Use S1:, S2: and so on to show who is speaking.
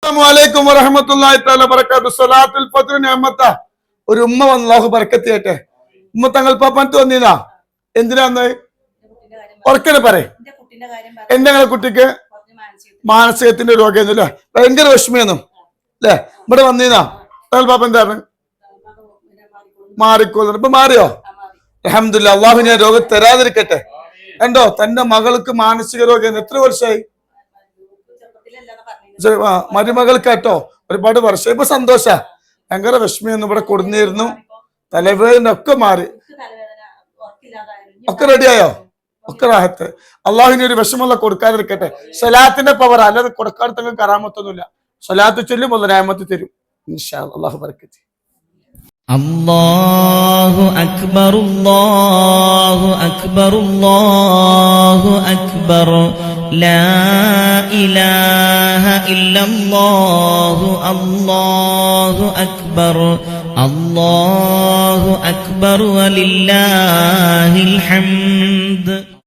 S1: അസ്സലാമു വറഹ്മത്തുള്ളാഹി തആല ബറകാതുഹു. സ്വലാത്തുൽ ഫജ്ർ നിഅമത്ത. ഒരു ഉമ്മ വന്ന് അല്ലാഹു ബറക്കത്ത് ചെയ്യട്ടെ. ഉമ്മ തങ്ങൾ പാപ്പന്ത് വന്നീനാ എന്തിനാ വന്നത്? ഉറക്കനെ പറയ്. എന്റെ കുട്ടിക്ക് മാനസികത്തിന്റെ രോഗമൊന്നുമില്ല, ഭയങ്കര വിഷമയൊന്നും അല്ലേ? ഇവിടെ വന്നീനാ തങ്ങൾ പാപ്പ എന്താണ് മാറിക്കോളുന്നു. ഇപ്പൊ മാറിയോ? അൽഹംദുലില്ലാഹ്. അല്ലാഹു ഞാൻ രോഗം തരാതിരിക്കട്ടെ. കണ്ടോ, തന്റെ മകൾക്ക് മാനസിക രോഗം എത്ര വർഷമായി? മരുമകൾക്ക് കേട്ടോ ഒരുപാട് വർഷം. ഇപ്പൊ സന്തോഷ, ഭയങ്കര വിഷമയൊന്നും ഇവിടെ കൊടുന്നിരുന്നു. തലവേദനൊക്കെ മാറി, ഒക്കെ റെഡിയായോ? ഒക്കെ റാഹത്ത്. അള്ളാഹുവിന് ഒരു വിഷമമുള്ള കൊടുക്കാതിരിക്കട്ടെ. സ്വലാത്തിന്റെ പവർ, അല്ലാതെ കൊടുക്കാത്ത കറാമത്തൊന്നുമില്ല. സ്വലാത്ത് ചൊല്ലും അല്ലാഹു റഹ്മത്ത് തരും ഇൻഷാ അല്ലാഹ്. അല്ലാഹു ബറക്കത്ത്.
S2: അല്ലാഹു അക്ബർ അല്ലാഹു അക്ബർ അല്ലാഹു അക്ബർ ലാ ഇലാഹ ഇല്ലല്ലാഹു അല്ലാഹു അക്ബർ അല്ലാഹു അക്ബർ വലില്ലാഹിൽ ഹംദ്.